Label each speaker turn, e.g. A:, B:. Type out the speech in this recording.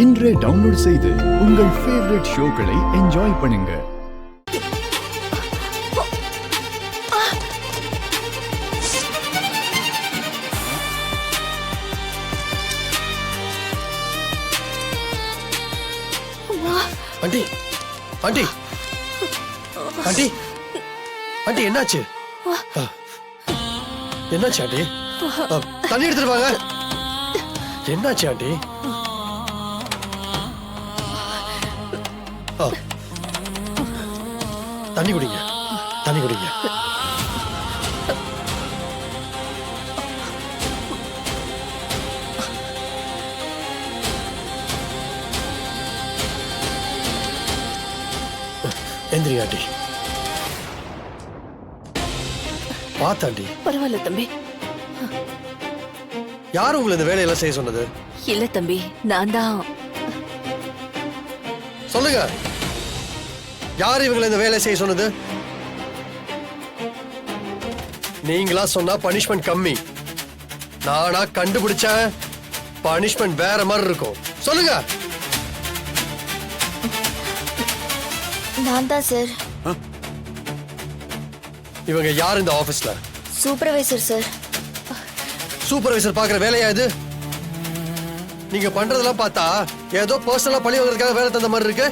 A: இன்றே டவுன்லோட் செய்து உங்கள் ஃபேவரட் ஷோக்களை என்ஜாய் பண்ணுங்க.
B: ஆண்டி ஆண்டி ஆண்டி ஆண்டி என்னாச்சு? என்னாச்சு ஆண்டி? தண்ணி எடுத்துட்டு வாங்க. என்னாச்சு ஆண்டி? தண்ணி குடிங்க, தண்ணி குடிங்க. எந்திரி ஆண்டி. பாத்தாண்டி.
C: பரவாயில்ல தம்பி.
B: யார் உங்களை இந்த வேலையெல்லாம் செய்ய சொன்னது?
C: இல்ல தம்பி, நான் தான்.
B: சொல்லுங்க, யார் இவங்களை இந்த வேலையை செய்ய சொன்னது? நீங்களா சொன்னா பனிஷ்மெண்ட் கம்மி, நானா கண்டுபிடிச்சேன் பனிஷ்மெண்ட் வேற மாதிரி இருக்கும். சொல்லுங்க.
D: நான் தான் சார்.
B: இவங்க யார் இந்த ஆபீஸ்ல?
D: Supervisor sir.
B: சூப்பர்வைசர் பாக்குற வேலையா இது? நீங்க பண்றதெல்லாம் பார்த்தா ஏதோ பர்சனலா பழி வாங்குறதுக்காக வேலை தந்த மாதிரி இருக்கு.